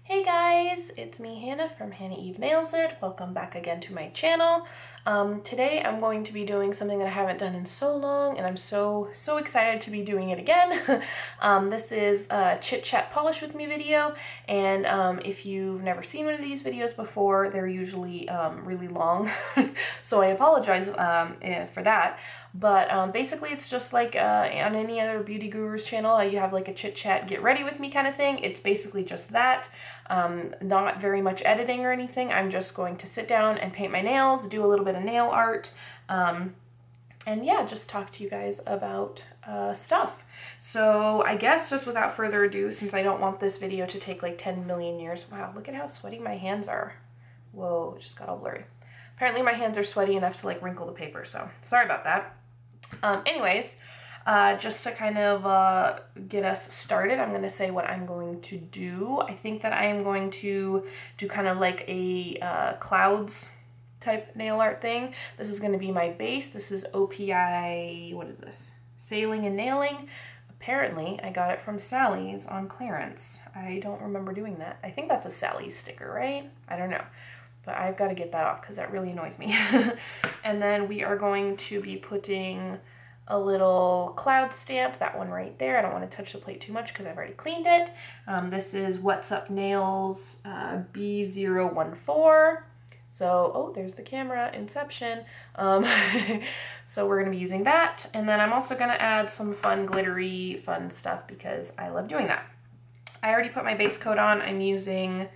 Hey guys, it's me Hannah from Hannah Eve Nails It. Welcome back again to my channel. Today I'm going to be doing something that I haven't done in so long, and I'm so excited to be doing it again. This is a chit chat polish with me video, and if you've never seen one of these videos before, they're usually really long, so I apologize for that. But basically it's just like on any other beauty guru's channel, you have like a chit chat get ready with me kind of thing. It's basically just that. Not very much editing or anything. I'm just going to sit down and paint my nails, do a little bit of nail art, and yeah, just talk to you guys about stuff. So I guess just without further ado, since I don't want this video to take like 10 million years. Wow, look at how sweaty my hands are. Whoa, it just got all blurry. Apparently my hands are sweaty enough to like wrinkle the paper, so sorry about that. Anyways, just to kind of get us started, I'm going to say what I'm going to do. I think that I am going to do kind of like a clouds type nail art thing. This is going to be my base. This is OPI, what is this? Sailing and Nailing. Apparently, I got it from Sally's on clearance. I don't remember doing that. I think that's a Sally's sticker, right? I don't know. But I've got to get that off because that really annoys me. And then we are going to be putting a little cloud stamp, that one right there. I don't want to touch the plate too much because I've already cleaned it. This is What's Up Nails B014. So, oh, there's the camera, Inception. So we're going to be using that. And then I'm also going to add some fun, glittery, fun stuff because I love doing that. I already put my base coat on. I'm using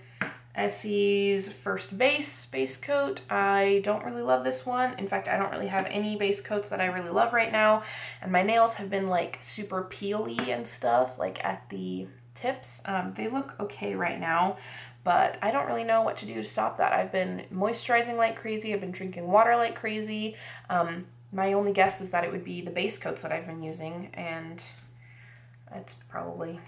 Essie's First base coat. I don't really love this one. In fact, I don't really have any base coats that I really love right now. And my nails have been like super peely and stuff, like at the tips. They look okay right now, but I don't really know what to do to stop that. I've been moisturizing like crazy. I've been drinking water like crazy. My only guess is that it would be the base coats that I've been using, and that's probably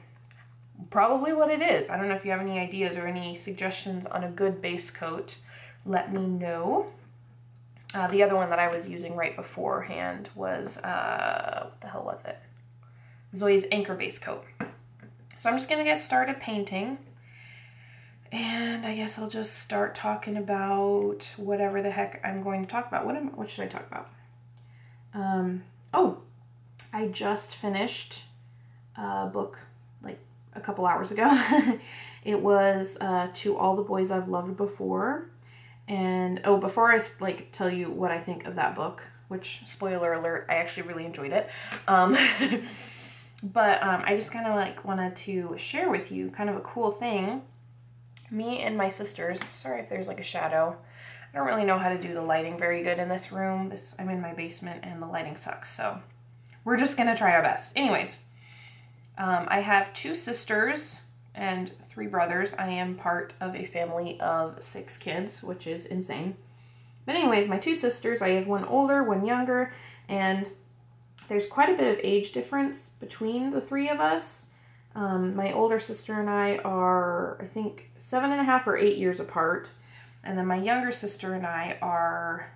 what it is. I don't know if you have any ideas or any suggestions on a good base coat. Let me know. The other one that I was using right beforehand was, what the hell was it? Zoe's Anchor base coat. So I'm just going to get started painting. And I guess I'll just start talking about whatever the heck I'm going to talk about. What should I talk about? Oh, I just finished a book like a couple hours ago. It was To All the Boys I've Loved Before. And oh, before I like tell you what I think of that book, which, spoiler alert, I actually really enjoyed it. But I just kind of like wanted to share with you kind of a cool thing. Me and my sisters, sorry if there's like a shadow. I don't really know how to do the lighting very good in this room. I'm in my basement and the lighting sucks, so we're just gonna try our best. Anyways, I have 2 sisters and 3 brothers. I am part of a family of 6 kids, which is insane. But anyways, my 2 sisters, I have one older, one younger, and there's quite a bit of age difference between the 3 of us. My older sister and I are, I think, 7.5 or 8 years apart. And then my younger sister and I are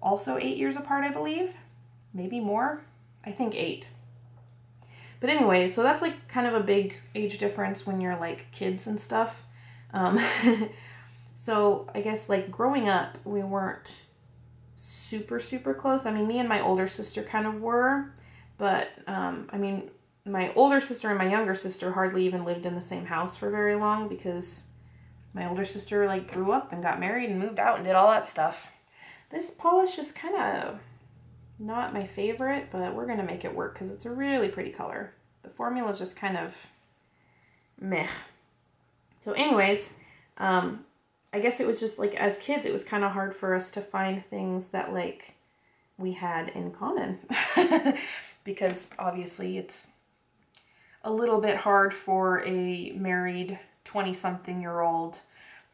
also 8 years apart, I believe. Maybe more. I think 8. But anyways, so that's like kind of a big age difference when you're like kids and stuff. So I guess like growing up, we weren't super close. I mean, me and my older sister kind of were, but I mean, my older sister and my younger sister hardly even lived in the same house for very long because my older sister like grew up and got married and moved out and did all that stuff. This polish is kind of not my favorite, but we're gonna make it work because it's a really pretty color. The formula is just kind of meh. So anyways, I guess it was just like as kids, it was kind of hard for us to find things that like we had in common because obviously it's a little bit hard for a married 20-something-year-old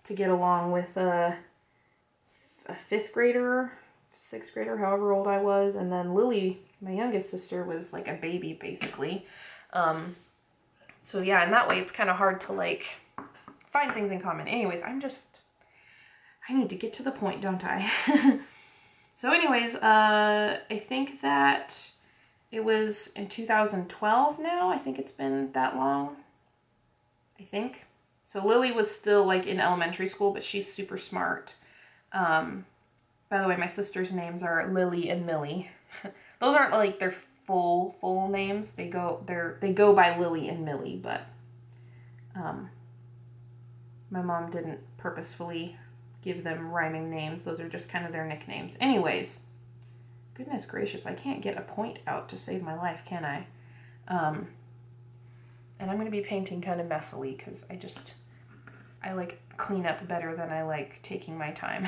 to get along with a 5th grader, 6th grader, however old I was. And then Lily, my youngest sister, was like a baby basically. So yeah, in that way it's kind of hard to like find things in common. Anyways, I need to get to the point, don't I? So anyways, I think that it was in 2012 now. I think it's been that long. I think. So Lily was still like in elementary school, but she's super smart. By the way, my sister's names are Lily and Millie. Those aren't like their full names. They go by Lily and Millie, but my mom didn't purposefully give them rhyming names. Those are just kind of their nicknames. Anyways, goodness gracious, I can't get a point out to save my life, can I? And I'm going to be painting kind of messily because I like clean up better than I like taking my time.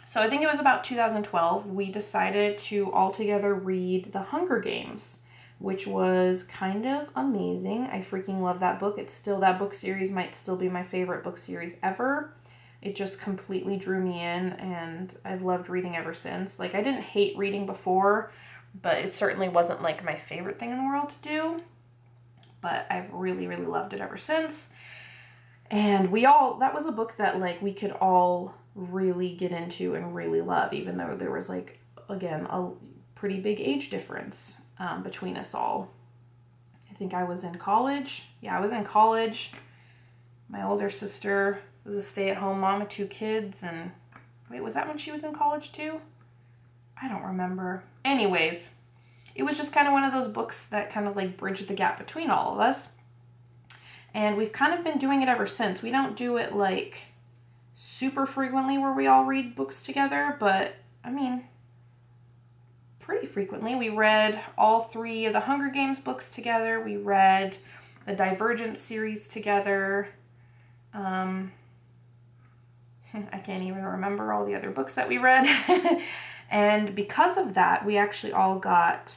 So I think it was about 2012, we decided to all together read The Hunger Games, which was kind of amazing. I freaking love that book. That book series might still be my favorite book series ever. It just completely drew me in, and I've loved reading ever since. Like, I didn't hate reading before, but it certainly wasn't like my favorite thing in the world to do. But I've really, really loved it ever since. And that was a book that like we could all really get into and really love, even though there was like, again, a pretty big age difference between us all. I think I was in college. Yeah, I was in college. My older sister was a stay-at-home mom of 2 kids, and wait, was that when she was in college too? I don't remember. Anyways, it was just kind of one of those books that kind of like bridged the gap between all of us. And we've kind of been doing it ever since. We don't do it like super frequently where we all read books together, but I mean, pretty frequently. We read all 3 of the Hunger Games books together. We read the Divergent series together. I can't even remember all the other books that we read. And because of that, we actually all got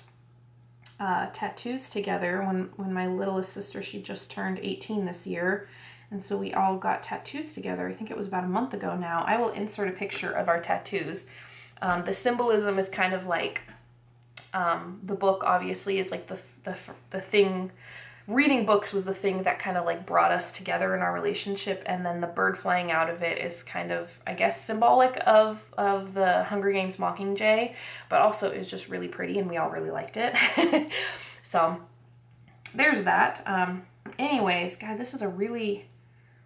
tattoos together when my littlest sister, she just turned 18 this year. And so we all got tattoos together. I think it was about a month ago now. I will insert a picture of our tattoos. The symbolism is kind of like, the book obviously is like the thing, reading books was the thing that kind of like brought us together in our relationship. And then the bird flying out of it is kind of, I guess, symbolic of the Hunger Games Mockingjay, but also is just really pretty and we all really liked it. So there's that. Anyways, God, this is a really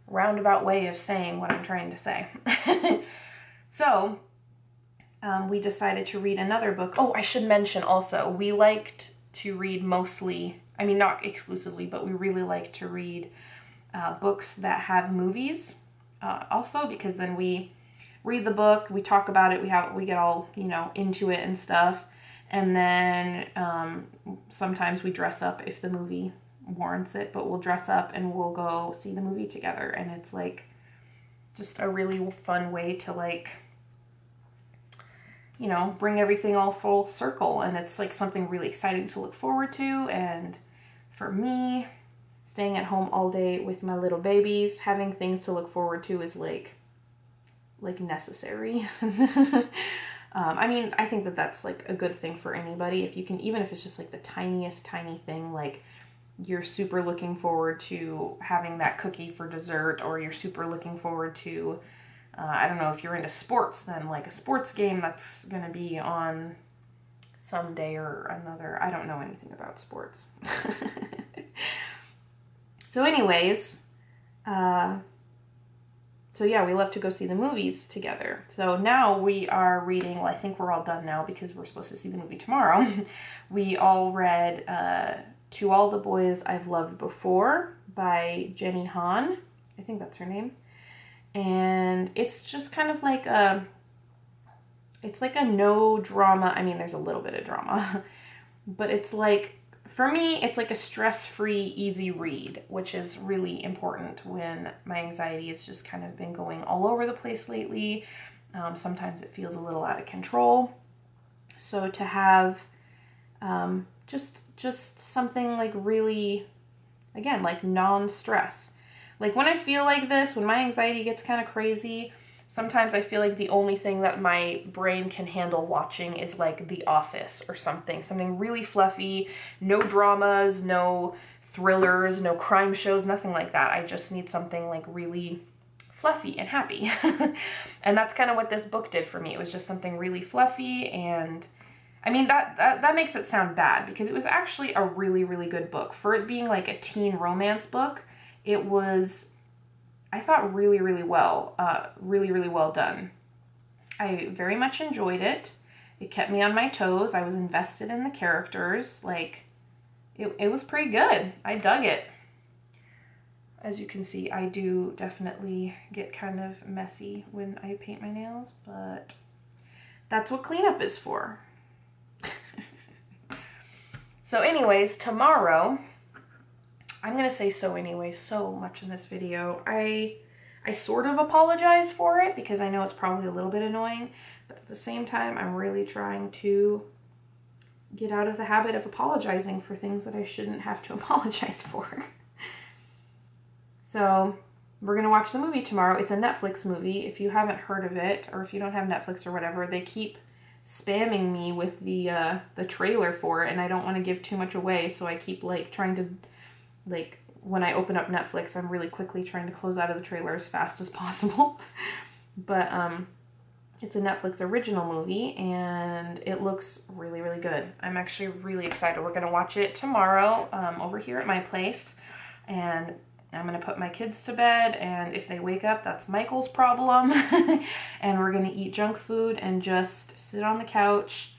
roundabout way of saying what I'm trying to say. So we decided to read another book. Oh, I should mention also, we liked to read mostly, I mean, not exclusively, but we really like to read books that have movies also, because then we read the book, we talk about it, we get all, you know, into it and stuff. And then sometimes we dress up if the movie warrants it, but we'll dress up and we'll go see the movie together. And it's like just a really fun way to like, you know, bring everything all full circle. And it's like something really exciting to look forward to. And for me, staying at home all day with my little babies, having things to look forward to is like necessary. I mean, I think that that's like a good thing for anybody. If you can, even if it's just like the tiniest tiny thing, like you're super looking forward to having that cookie for dessert, or you're super looking forward to, I don't know, if you're into sports, then like a sports game that's going to be on someday or another. I don't know anything about sports. So anyways, so yeah, we love to go see the movies together. So now we are reading, well, I think we're all done now because we're supposed to see the movie tomorrow. We all read To All the Boys I've Loved Before by Jenny Han. I think that's her name. And it's just kind of like it's like a no drama. I mean, there's a little bit of drama, but it's like, for me, it's like a stress-free, easy read, which is really important when my anxiety has just kind of been going all over the place lately. Sometimes it feels a little out of control. So to have just something like really, again, like non-stress. Like when I feel like this, when my anxiety gets kind of crazy, sometimes I feel like the only thing that my brain can handle watching is like The Office or something really fluffy, no dramas, no thrillers, no crime shows, nothing like that. I just need something like really fluffy and happy. And that's kind of what this book did for me. It was just something really fluffy, and I mean, that makes it sound bad because it was actually a really, really good book. For it being like a teen romance book, it was, I thought, really, really well, really, really well done. I very much enjoyed it. It kept me on my toes. I was invested in the characters. Like, it was pretty good. I dug it. As you can see, I do definitely get kind of messy when I paint my nails, but that's what cleanup is for. So anyways, tomorrow, I'm going to say so anyway, so much in this video. I sort of apologize for it because I know it's probably a little bit annoying, but at the same time, I'm really trying to get out of the habit of apologizing for things that I shouldn't have to apologize for. So we're going to watch the movie tomorrow. It's a Netflix movie. If you haven't heard of it, or if you don't have Netflix or whatever, they keep spamming me with the trailer for it, and I don't want to give too much away, so I keep like trying to, like, when I open up Netflix, I'm really quickly trying to close out of the trailer as fast as possible. But it's a Netflix original movie, and it looks really, really good. I'm actually really excited. We're going to watch it tomorrow over here at my place, and I'm going to put my kids to bed, and if they wake up, that's Michael's problem. And we're going to eat junk food and just sit on the couch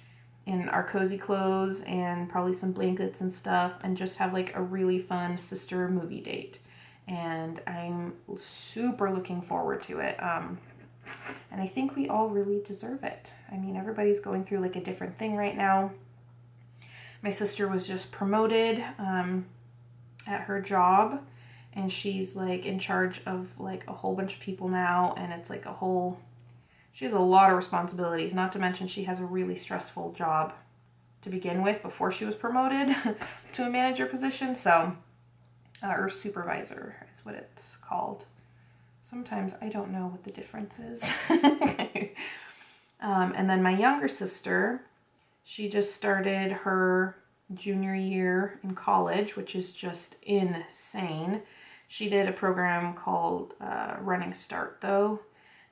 in our cozy clothes and probably some blankets and stuff, and just have like a really fun sister movie date. And I'm super looking forward to it. And I think we all really deserve it. I mean, everybody's going through like a different thing right now. My sister was just promoted at her job, and she's like in charge of like a whole bunch of people now, and it's like she has a lot of responsibilities, not to mention she has a really stressful job to begin with before she was promoted to a manager position. So, or supervisor is what it's called. Sometimes I don't know what the difference is. And then my younger sister, she just started her junior year in college, which is just insane. She did a program called Running Start, though,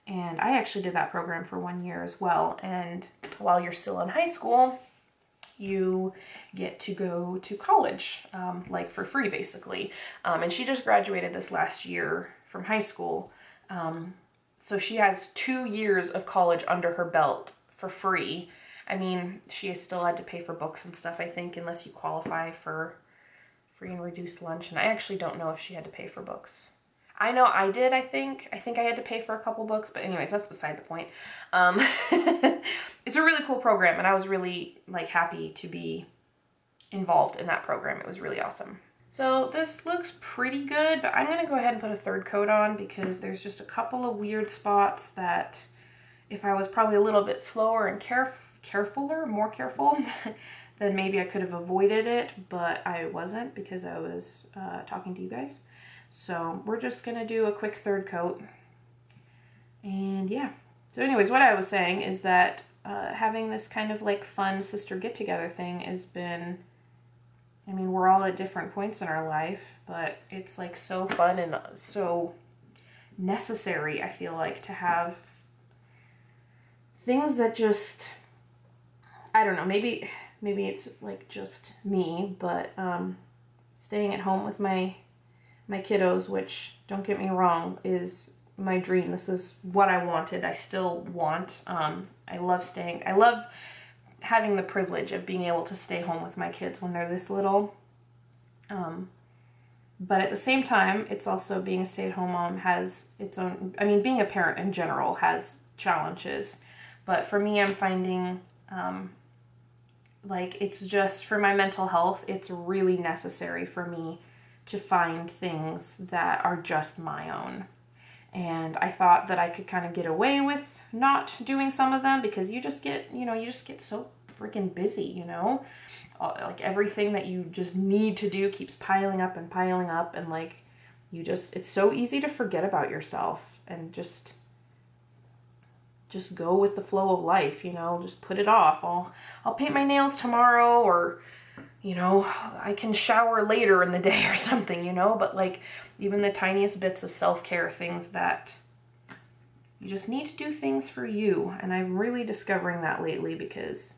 and I actually did that program for 1 year as well. And while you're still in high school, you get to go to college, like for free, basically. And she just graduated this last year from high school. So she has 2 years of college under her belt for free. I mean, she still had to pay for books and stuff, I think, unless you qualify for free and reduced lunch. And I actually don't know if she had to pay for books. I know I did, I think. I think I had to pay for a couple books, but anyways, that's beside the point. It's a really cool program, and I was really like happy to be involved in that program. It was really awesome. So this looks pretty good, but I'm going to go ahead and put a third coat on because there's just a couple of weird spots that if I was probably a little bit slower and more careful, then maybe I could have avoided it, but I wasn't because I was talking to you guys. So we're just going to do a quick third coat. And yeah. So anyways, what I was saying is that having this kind of like fun sister get-together thing has been, I mean, we're all at different points in our life, but it's like so fun and so necessary, I feel like, to have things that just, I don't know, maybe it's like just me, but staying at home with my kiddos, which, don't get me wrong, is my dream. This is what I wanted. I still want. I love having the privilege of being able to stay home with my kids when they're this little. But at the same time, it's also, being a stay-at-home mom has its own, I mean, being a parent in general has challenges. But for me, I'm finding, like, it's just, for my mental health, it's really necessary for me to find things that are just my own. And I thought that I could kind of get away with not doing some of them because you just get so freaking busy, you know? Like, everything that you just need to do keeps piling up, and like, it's so easy to forget about yourself and just go with the flow of life, you know? Just put it off. I'll paint my nails tomorrow, or, you know, I can shower later in the day or something, you know? But like, even the tiniest bits of self-care, things that you just need to do things for you. And I'm really discovering that lately because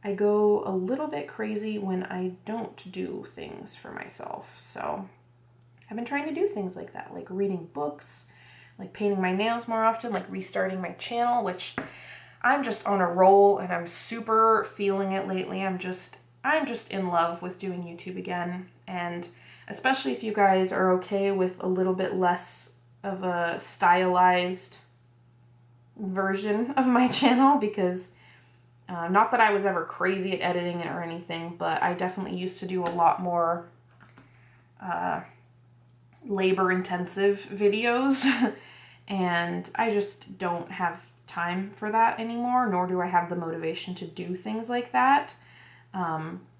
I go a little bit crazy when I don't do things for myself. So I've been trying to do things like that, like reading books, like painting my nails more often, like restarting my channel, which I'm just on a roll and I'm super feeling it lately. I'm just in love with doing YouTube again. And especially if you guys are okay with a little bit less of a stylized version of my channel, because not that I was ever crazy at editing it or anything, but I definitely used to do a lot more labor-intensive videos, and I just don't have time for that anymore, nor do I have the motivation to do things like that.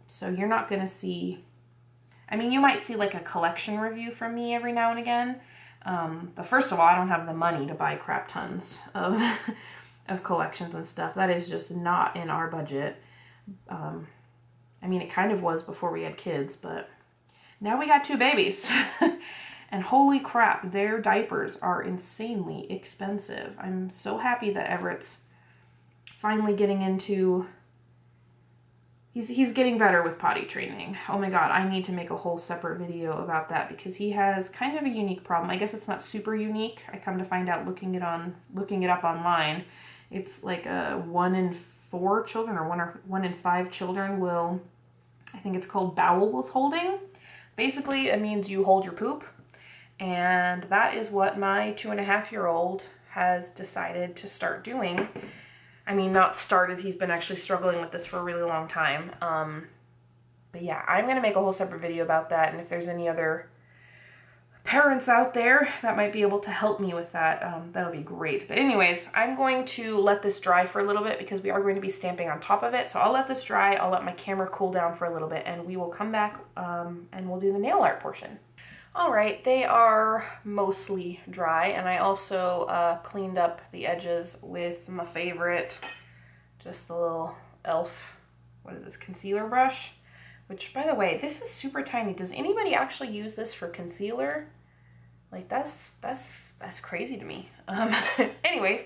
So you're not gonna see, I mean, you might see like a collection review from me every now and again, but first of all, I don't have the money to buy crap tons of of collections and stuff. That is just not in our budget. I mean, it kind of was before we had kids, but now we got 2 babies. And holy crap, their diapers are insanely expensive. I'm so happy that Everett's finally getting into, he's getting better with potty training. Oh my god, I need to make a whole separate video about that, because he has kind of a unique problem. I guess it's not super unique. I come to find out looking it up online. It's like 1 in 4 children, or 1 in 5 children will, I think it's called bowel withholding. Basically, it means you hold your poop. And that is what my 2.5-year-old has decided to start doing. I mean, not started, he's been actually struggling with this for a really long time. But yeah, I'm going to make a whole separate video about that, and if there's any other parents out there that might be able to help me with that, that'll be great. But anyways, I'm going to let this dry for a little bit, because we are going to be stamping on top of it. So I'll let this dry, I'll let my camera cool down for a little bit, and we will come back and we'll do the nail art portion. All right, they are mostly dry, and I also cleaned up the edges with my favorite, just the little e.l.f., what is this, concealer brush? Which, by the way, this is super tiny. Does anybody actually use this for concealer? Like, that's crazy to me. Anyways,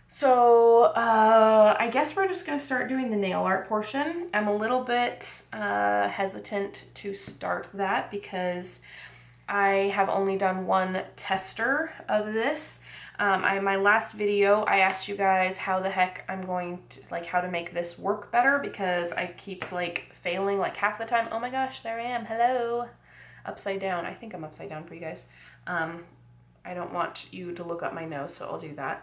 so I guess we're just gonna start doing the nail art portion. I'm a little bit hesitant to start that because I have only done one tester of this. My last video, I asked you guys how the heck I'm going to, like, how to make this work better, because I keeps like failing like half the time. Oh my gosh, there I am, hello. Upside down, I think I'm upside down for you guys. I don't want you to look up my nose, so I'll do that.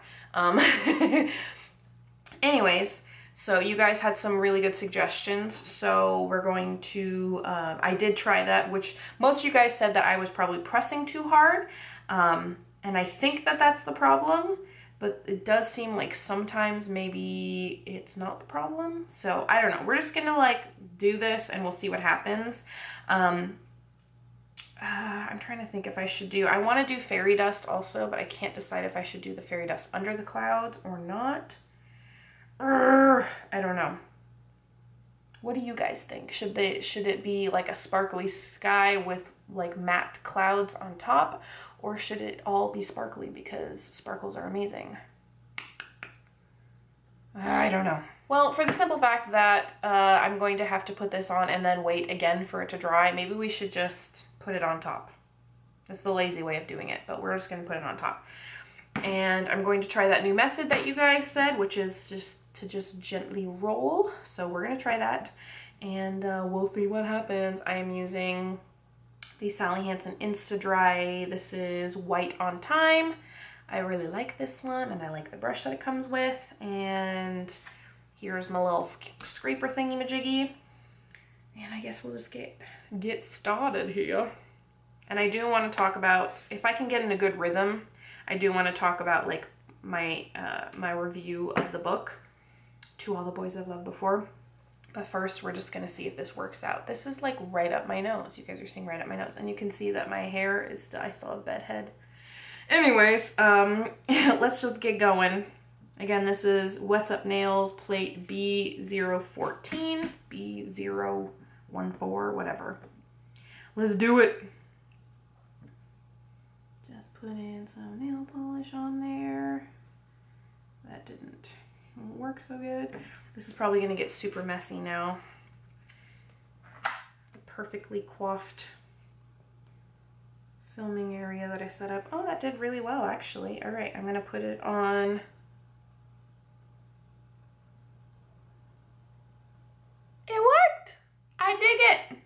Anyways, so you guys had some really good suggestions, so we're going to, I did try that, which most of you guys said that I was probably pressing too hard, and I think that that's the problem, but it does seem like sometimes maybe it's not the problem, so I don't know. We're just gonna like do this and we'll see what happens. I'm trying to think if I should do, I want to do fairy dust also, but I can't decide if I should do the fairy dust under the clouds or not. I don't know. What do you guys think? Should it be like a sparkly sky with like matte clouds on top, or should it all be sparkly because sparkles are amazing? I don't know. Well, for the simple fact that I'm going to have to put this on and then wait again for it to dry, maybe we should just put it on top. That's the lazy way of doing it, but we're just going to put it on top. And I'm going to try that new method that you guys said, which is just to gently roll. So we're going to try that, and we'll see what happens. I am using the Sally Hansen Insta Dry. This is White on Time. I really like this one, and I like the brush that it comes with. And here's my little scraper thingy-majiggy. And I guess we'll just get started here. And I do want to talk about, if I can get in a good rhythm, I do want to talk about like my my review of the book, To All the Boys I've Loved Before. But first, we're just going to see if this works out. This is like right up my nose. You guys are seeing right up my nose. And you can see that my hair is still, I still have bedhead. Anyways, let's just get going. Again, this is What's Up Nails, plate B014, B014, whatever. Let's do it. Just put in some nail polish on there. That didn't won't work so good. This is probably gonna get super messy now. The perfectly coiffed filming area that I set up. Oh, that did really well, actually. All right, I'm gonna put it on. It worked! I dig it!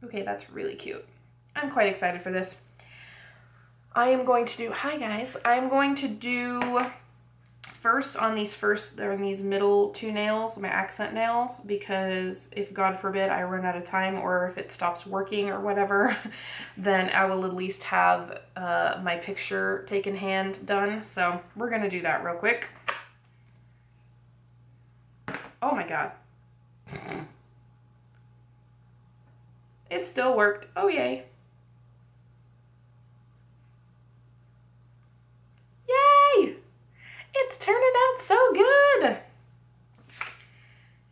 Okay, that's really cute. I'm quite excited for this. I am going to do, hi guys, I'm going to do first on these middle two nails, my accent nails, because if God forbid I run out of time or if it stops working or whatever, then I will at least have my picture taken hand done. So we're gonna do that real quick. Oh my God. It still worked. Oh yay. Yay! It's turning out so good.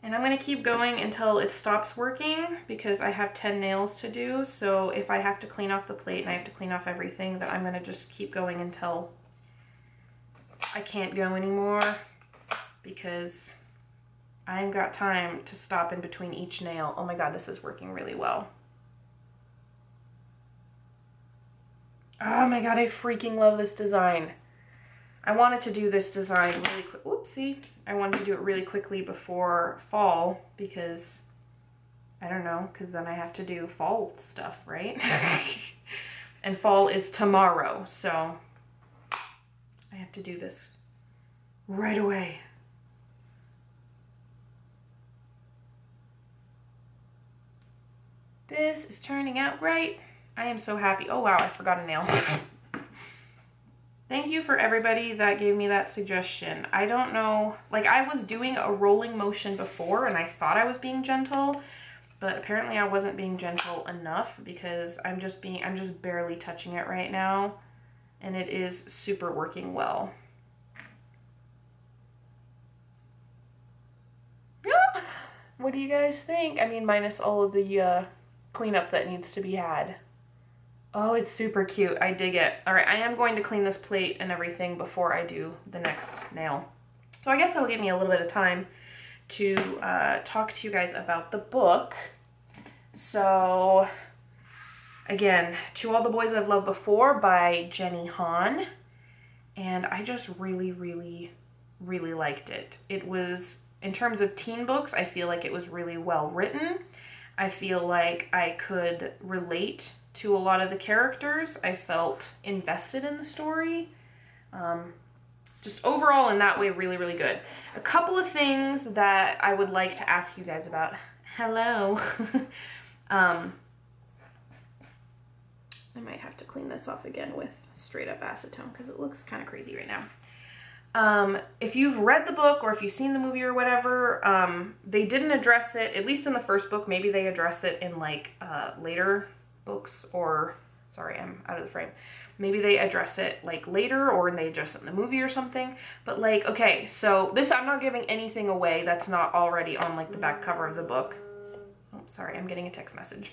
And I'm gonna keep going until it stops working because I have 10 nails to do. So if I have to clean off the plate and I have to clean off everything, then I'm gonna just keep going until I can't go anymore because I ain't got time to stop in between each nail. Oh my God, this is working really well. Oh my God, I freaking love this design. I wanted to do this design really quick. Whoopsie. I wanted to do it really quickly before fall because, I don't know, because then I have to do fall stuff, right? And fall is tomorrow, so I have to do this right away. This is turning out great. I am so happy. Oh wow, I forgot a nail. Thank you for everybody that gave me that suggestion. I don't know, like I was doing a rolling motion before and I thought I was being gentle, but apparently I wasn't being gentle enough because I'm just barely touching it right now and it is super working well. Yeah. What do you guys think? I mean, minus all of the cleanup that needs to be had. Oh, it's super cute. I dig it. All right, I am going to clean this plate and everything before I do the next nail. So I guess that'll give me a little bit of time to talk to you guys about the book. So again, To All the Boys I've Loved Before by Jenny Han. And I just really, really, really liked it. It was, in terms of teen books, I feel like it was really well written. I feel like I could relate to a lot of the characters. I felt invested in the story. Just overall in that way, really, really good. A couple of things that I would like to ask you guys about. Hello. I might have to clean this off again with straight up acetone because it looks kind of crazy right now. If you've read the book or if you've seen the movie or whatever, they didn't address it, at least in the first book. Maybe they address it in like later books, or sorry, I'm out of the frame. Maybe they address it like later or they address it in the movie or something. But like, okay, so this, I'm not giving anything away that's not already on like the back cover of the book. Oh, sorry, I'm getting a text message.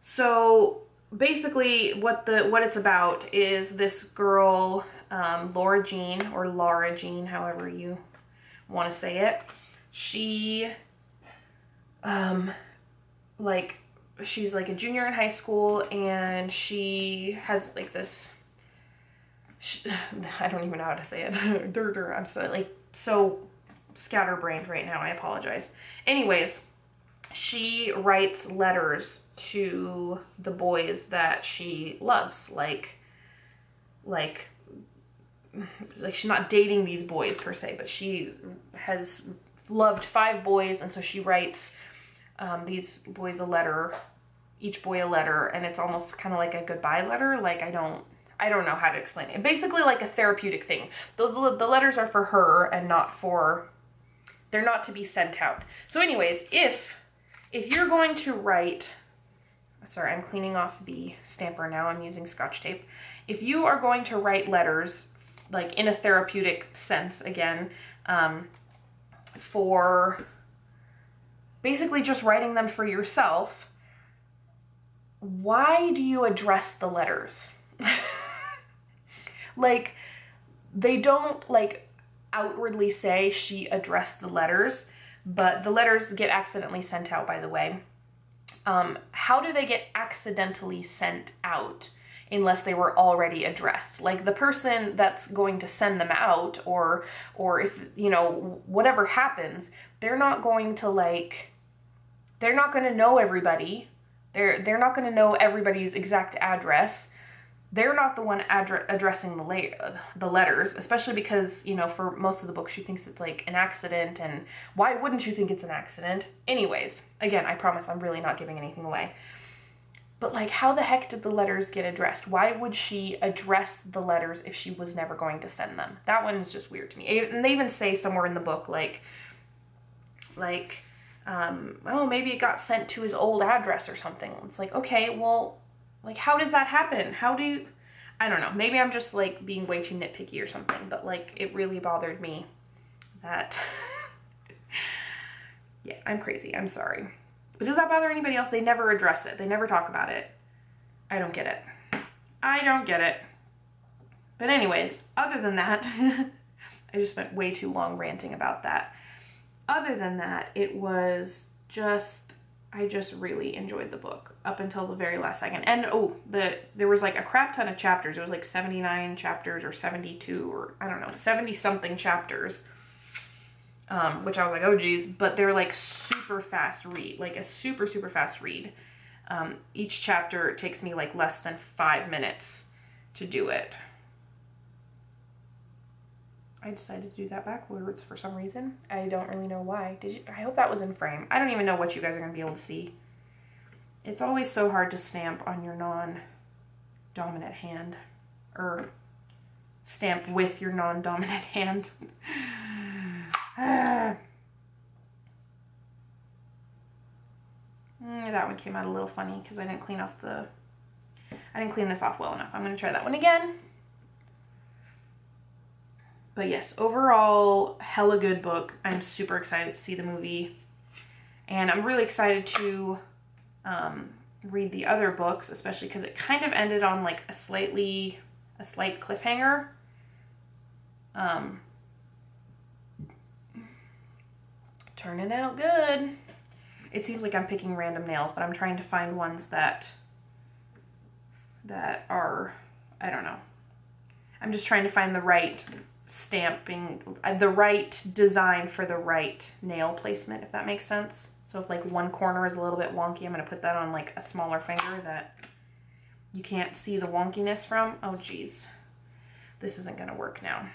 So basically what it's about is this girl, Laura Jean, or Lara Jean, however you want to say it. She, she's like a junior in high school and she has like this, I don't even know how to say it. I'm so scatterbrained right now. I apologize. Anyways, she writes letters to the boys that she loves. Like she's not dating these boys per se, but she has loved 5 boys, and so she writes these boys a letter, each boy a letter, and it's almost kind of like a goodbye letter. Like I don't know how to explain it. Basically like a therapeutic thing. The letters are for her and not for, they're not to be sent out. So anyways, if you're going to write, sorry, I'm cleaning off the stamper now, I'm using Scotch tape. If you are going to write letters, like in a therapeutic sense, again, for basically just writing them for yourself, why do you address the letters? Like, they don't, like, outwardly say she addressed the letters, but the letters get accidentally sent out, by the way. How do they get accidentally sent out unless they were already addressed? Like the person that's going to send them out, or if, you know, whatever happens, they're not going to know everybody. They're not going to know everybody's exact address. They're not the one addressing the letters, especially because, you know, for most of the book, she thinks it's like an accident, and why wouldn't you think it's an accident? Anyways, again, I promise I'm really not giving anything away. But like, how the heck did the letters get addressed? Why would she address the letters if she was never going to send them? That one is just weird to me. And they even say somewhere in the book, oh, maybe it got sent to his old address or something. It's like, okay, well, like, how does that happen? I don't know. Maybe I'm just like being way too nitpicky or something, but like, it really bothered me that, yeah, I'm crazy. I'm sorry. But does that bother anybody else? They never address it. They never talk about it. I don't get it. I don't get it. But anyways, other than that, I just spent way too long ranting about that. Other than that, it was just, I just really enjoyed the book up until the very last second. And there was like a crap ton of chapters. It was like 79 chapters or 72 or I don't know, 70 something chapters. Which I was like, oh geez, but they're like super fast read, like a super, super fast read. Each chapter takes me like less than 5 minutes to do it. I decided to do that backwards for some reason. I don't really know why. I hope that was in frame. I don't even know what you guys are going to be able to see. It's always so hard to stamp on your non-dominant hand, or stamp with your non-dominant hand. That one came out a little funny because I didn't clean this off well enough. I'm going to try that one again. But yes, overall, hella good book. I'm super excited to see the movie. And I'm really excited to read the other books, especially because it kind of ended on like a slight cliffhanger. Turning out good. It seems like I'm picking random nails, but I'm trying to find ones that are, I don't know. I'm just trying to find the right stamping, the right design for the right nail placement, if that makes sense. So if like one corner is a little bit wonky, I'm going to put that on like a smaller finger that you can't see the wonkiness from. Oh geez, this isn't going to work now.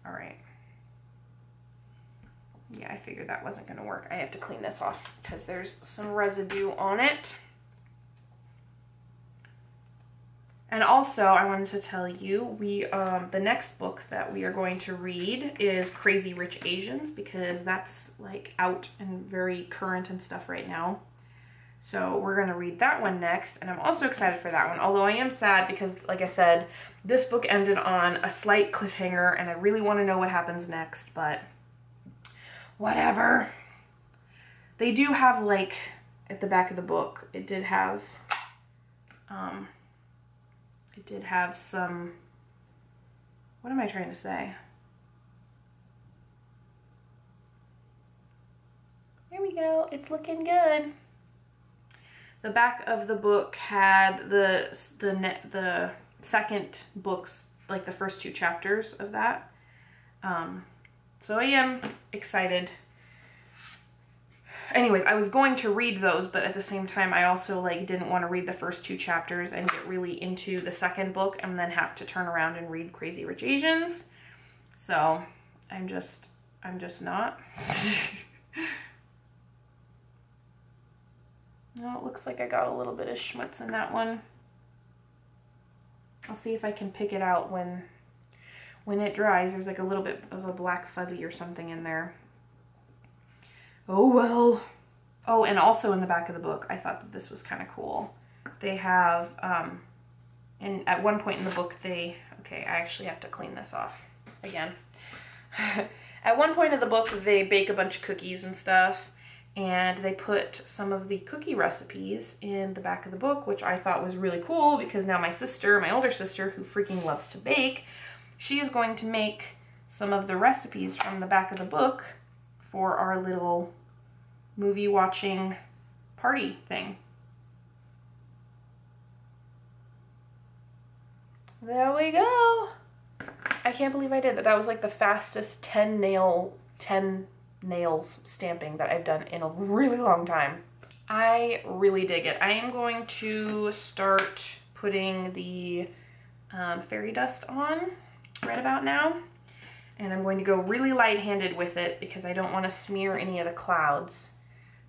All right. Yeah, I figured that wasn't going to work. I have to clean this off because there's some residue on it. And also, I wanted to tell you, the next book that we are going to read is Crazy Rich Asians, because that's like out and very current and stuff right now. So we're going to read that one next, and I'm also excited for that one, although I am sad because, like I said, this book ended on a slight cliffhanger, and I really want to know what happens next, but whatever. They do have, like, at the back of the book, it did have some, what am I trying to say? There we go. It's looking good. The back of the book had the second book's, like the first 2 chapters of that. So I am excited. Anyways, I was going to read those, but at the same time, I also like didn't want to read the first 2 chapters and get really into the second book and then have to turn around and read Crazy Rich Asians. So I'm just not. No, it looks like I got a little bit of schmutz in that one. I'll see if I can pick it out when it dries. There's like a little bit of a black fuzzy or something in there. Oh well. Oh, and also in the back of the book, I thought that this was kind of cool. They have, and at one point in the book, okay, I actually have to clean this off again. At one point in the book, they bake a bunch of cookies and stuff, and they put some of the cookie recipes in the back of the book, which I thought was really cool because now my sister, my older sister, who freaking loves to bake, she is going to make some of the recipes from the back of the book for our little movie watching party thing. There we go. I can't believe I did that. That was like the fastest 10 nails stamping that I've done in a really long time. I really dig it. I am going to start putting the fairy dust on right about now. And I'm going to go really light-handed with it because I don't want to smear any of the clouds.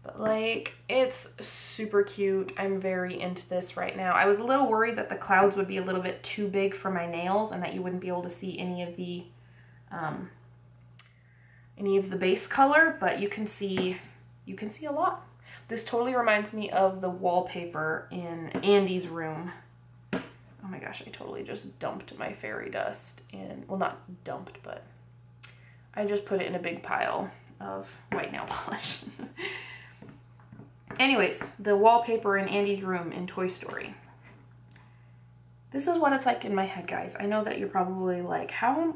But like, it's super cute. I'm very into this right now. I was a little worried that the clouds would be a little bit too big for my nails and that you wouldn't be able to see any of the base color, but you can see a lot. This totally reminds me of the wallpaper in Andy's room. Oh my gosh, I totally just dumped my fairy dust in, well, not dumped, but I just put it in a big pile of white nail polish. Anyways, the wallpaper in Andy's room in Toy Story. This is what it's like in my head, guys. I know that you're probably like, I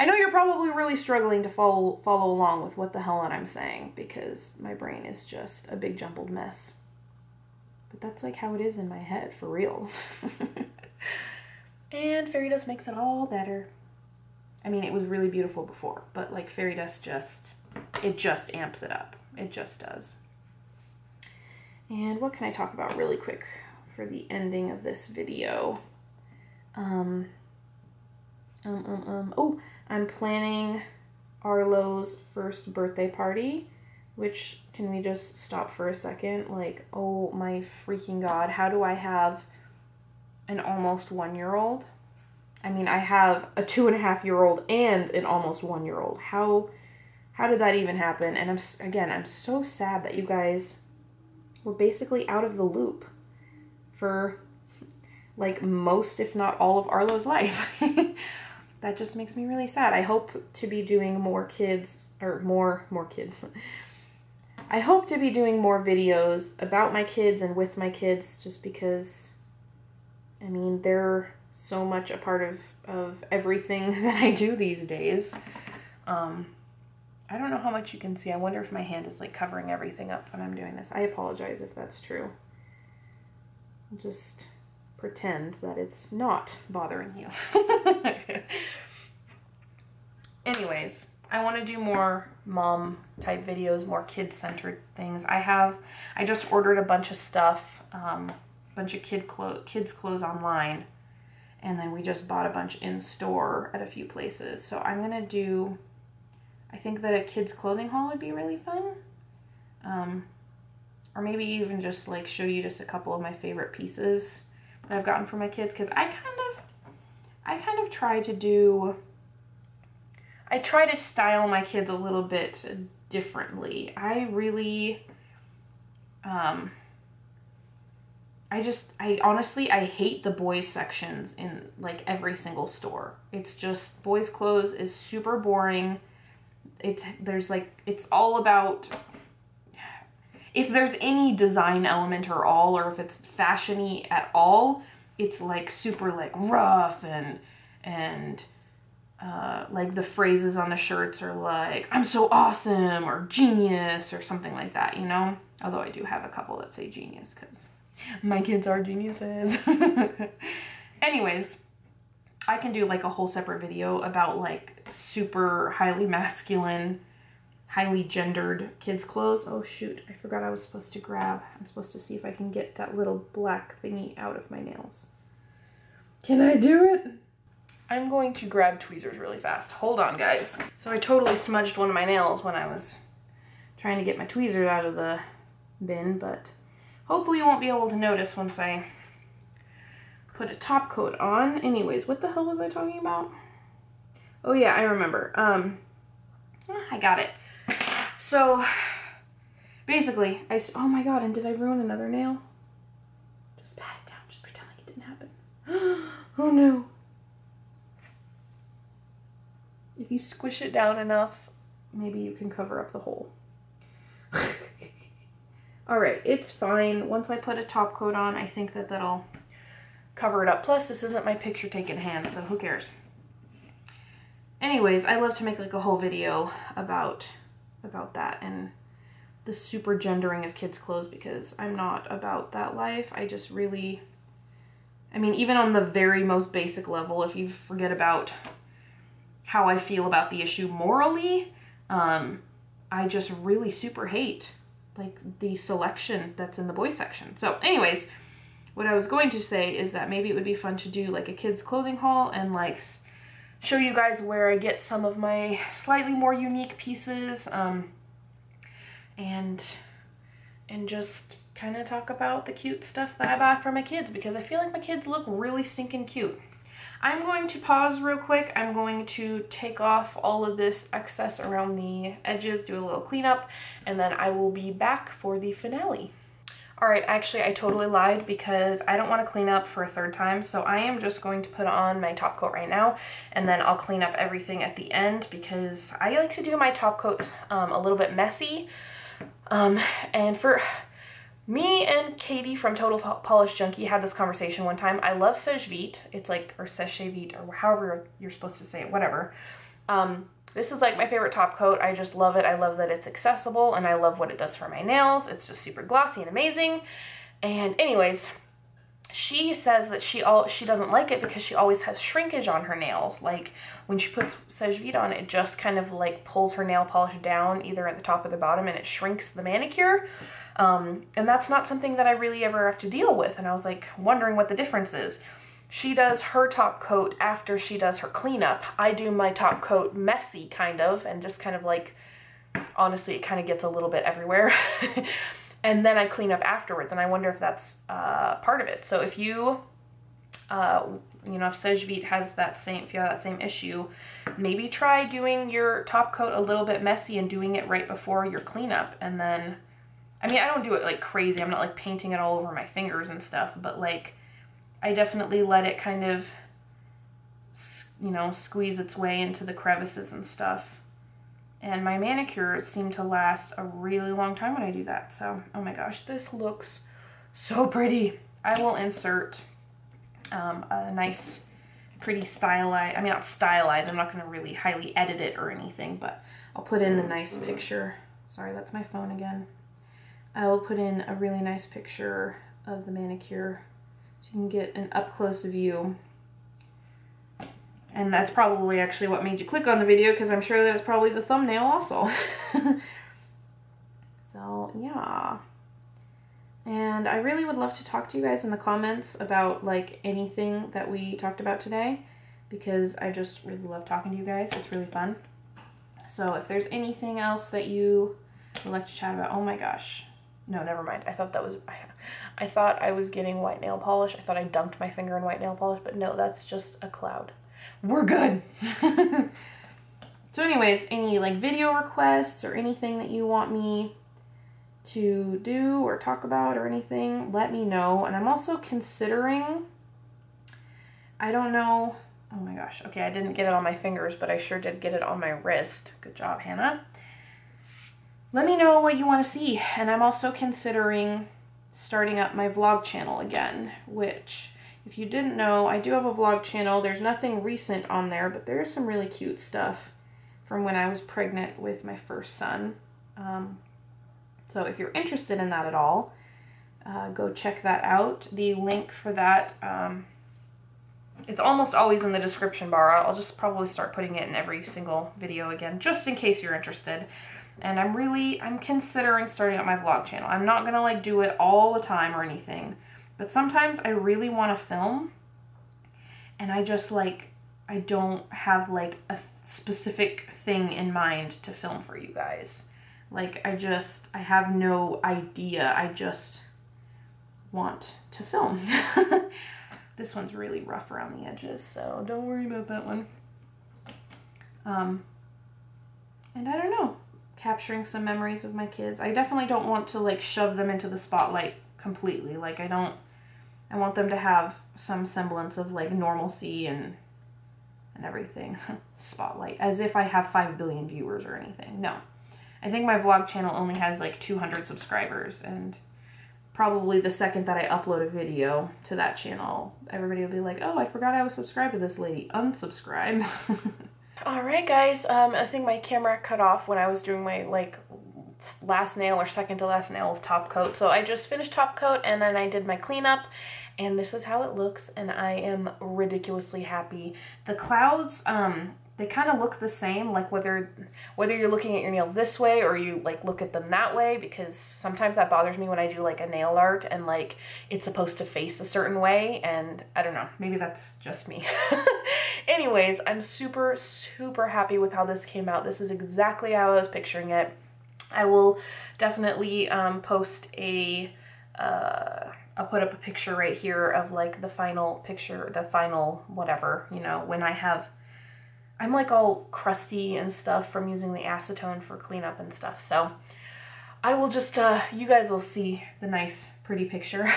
know you're probably really struggling to follow along with what the hell I'm saying because my brain is just a big jumbled mess. But that's like how it is in my head, for reals. And fairy dust makes it all better. I mean, it was really beautiful before, but like fairy dust it just amps it up. It just does. And what can I talk about really quick for the ending of this video? Oh, I'm planning Arlo's first birthday party, which, can we just stop for a second? Like, oh my freaking God, how do I have an almost 1-year-old? I mean, I have a 2.5-year-old and an almost 1-year-old. How did that even happen? And I'm so sad that you guys were basically out of the loop for like most, if not all, of Arlo's life. That just makes me really sad. I hope to be doing more kids. I hope to be doing more videos about my kids and with my kids, just because, I mean, they're so much a part of everything that I do these days. I don't know how much you can see. I wonder if my hand is like covering everything up when I'm doing this. I apologize if that's true. I'll just pretend that it's not bothering you. Anyways, I want to do more mom type videos, more kid centered things. I just ordered a bunch of stuff, bunch of kids clothes online, and then we just bought a bunch in store at a few places. So I'm gonna do, I think that a kids clothing haul would be really fun. Or maybe even just like show you just a couple of my favorite pieces that I've gotten for my kids, because I kind of try to style my kids a little bit differently. I honestly hate the boys sections in like every single store. It's just, boys clothes is super boring. It's all about, if there's any design element or all, or if it's fashion-y at all, it's like super like rough and like the phrases on the shirts are like, I'm so awesome, or genius, or something like that, you know? Although I do have a couple that say genius, because my kids are geniuses. Anyways, I can do like a whole separate video about like super highly masculine, highly gendered kids clothes. Oh shoot, I forgot I was supposed to I'm supposed to see if I can get that little black thingy out of my nails. Can I do it? I'm going to grab tweezers really fast. Hold on, guys. So I totally smudged one of my nails when I was trying to get my tweezers out of the bin, but hopefully you won't be able to notice once I put a top coat on. Anyways, what the hell was I talking about? Oh yeah, I remember. I got it. So basically, oh my God, and did I ruin another nail? Just pat it down, just pretend like it didn't happen. Oh no. If you squish it down enough, maybe you can cover up the hole. All right, it's fine. Once I put a top coat on, I think that that'll cover it up. Plus, this isn't my picture taken hand, so who cares? anyways, I love to make like a whole video about that and the super gendering of kids' clothes, because I'm not about that life. I just really, I mean, even on the very most basic level, if you forget about how I feel about the issue morally, I just really super hate like the selection that's in the boys section. So anyways, what I was going to say is that maybe it would be fun to do like a kids clothing haul and like show you guys where I get some of my slightly more unique pieces, and just kind of talk about the cute stuff that I buy for my kids, because I feel like my kids look really stinking cute. I'm going to pause real quick. I'm going to take off all of this excess around the edges, do a little cleanup, and then I will be back for the finale. All right, actually I totally lied, because I don't want to clean up for a third time, so I am just going to put on my top coat right now, and then I'll clean up everything at the end, because I like to do my top coat a little bit messy. And for me and Katie from Total Polish Junkie had this conversation one time. I love Seche Vite. It's like, or Seche Vite, or however you're supposed to say it, whatever. This is like my favorite top coat. I just love it. I love that it's accessible, and I love what it does for my nails. It's just super glossy and amazing. And anyways, she says that she doesn't like it because she always has shrinkage on her nails. Like when she puts Seche Vite on, it just kind of like pulls her nail polish down either at the top or the bottom, and it shrinks the manicure. And that's not something that I really ever have to deal with. And I was like wondering what the difference is. She does her top coat after she does her cleanup. I do my top coat messy, kind of, and just kind of like, honestly, it kind of gets a little bit everywhere. And then I clean up afterwards, and I wonder if that's part of it. So if you, you know, if Seche Vite has that same, if you have that same issue, maybe try doing your top coat a little bit messy and doing it right before your cleanup. And then, I mean, I don't do it like crazy. I'm not like painting it all over my fingers and stuff, but like, I definitely let it kind of, you know, squeeze its way into the crevices and stuff. And my manicures seem to last a really long time when I do that. So, oh my gosh, this looks so pretty. I will insert a nice, pretty stylized, I mean, not stylized, I'm not going to really highly edit it or anything, but I'll put in a nice picture. Sorry, that's my phone again. I will put in a really nice picture of the manicure, so you can get an up-close view. And that's probably actually what made you click on the video, because I'm sure that it's probably the thumbnail also. So, yeah. And I really would love to talk to you guys in the comments about, like, anything that we talked about today, because I just really love talking to you guys. It's really fun. So if there's anything else that you would like to chat about, oh my gosh. No, never mind. I thought I was getting white nail polish. I thought I dunked my finger in white nail polish, but no, that's just a cloud. We're good. So anyways, any like video requests or anything that you want me to do or talk about or anything, let me know. And I'm also considering, I don't know, oh my gosh, okay, I didn't get it on my fingers, but I sure did get it on my wrist. Good job, Hannah. Let me know what you want to see. And I'm also considering starting up my vlog channel again, which, if you didn't know, I do have a vlog channel. There's nothing recent on there, but there's some really cute stuff from when I was pregnant with my first son. So if you're interested in that at all, go check that out. The link for that, it's almost always in the description bar. I'll just probably start putting it in every single video again, just in case you're interested. And I'm considering starting up my vlog channel. I'm not gonna like do it all the time or anything, but sometimes I really want to film, and I just like, I don't have like a specific thing in mind to film for you guys. Like I have no idea. I just want to film. This one's really rough around the edges, so don't worry about that one. And I don't know, capturing some memories of my kids. I definitely don't want to like shove them into the spotlight completely. Like I want them to have some semblance of like normalcy and everything. Spotlight, as if I have 5 billion viewers or anything. No, I think my vlog channel only has like 200 subscribers, and probably the second that I upload a video to that channel, everybody will be like, oh, I forgot I was subscribed to this lady. Unsubscribe. Alright guys, I think my camera cut off when I was doing my like last nail or second to last nail of top coat. So I just finished top coat and then I did my cleanup and this is how it looks and I am ridiculously happy. The clouds, they kind of look the same, like whether you're looking at your nails this way or you like look at them that way, because sometimes that bothers me when I do like a nail art and like it's supposed to face a certain way, and I don't know, maybe that's just me. Anyways, I'm super, super happy with how this came out. This is exactly how I was picturing it. I will definitely post a, I'll put up a picture right here of like the final picture, the final whatever, you know, when I have, I'm like all crusty and stuff from using the acetone for cleanup and stuff. So I will just, you guys will see the nice, pretty picture.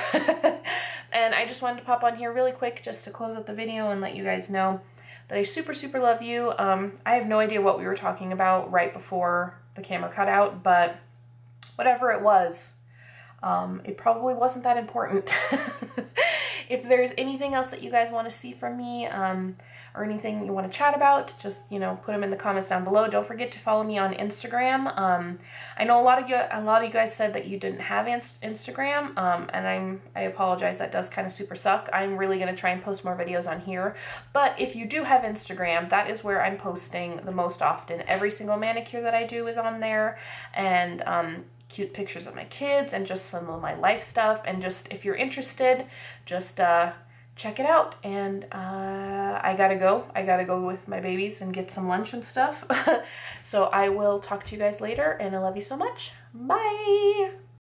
And I just wanted to pop on here really quick just to close out the video and let you guys know that I super, super love you. I have no idea what we were talking about right before the camera cut out, but whatever it was, it probably wasn't that important. If there's anything else that you guys want to see from me, or anything you want to chat about, just, you know, put them in the comments down below. Don't forget to follow me on Instagram. I know a lot of you guys said that you didn't have Instagram, and I apologize. That does kind of super suck. I'm really going to try and post more videos on here. But if you do have Instagram, that is where I'm posting the most often. Every single manicure that I do is on there, and cute pictures of my kids and just some of my life stuff. And just, if you're interested, just check it out. And I gotta go with my babies and get some lunch and stuff. So I will talk to you guys later, and I love you so much. Bye.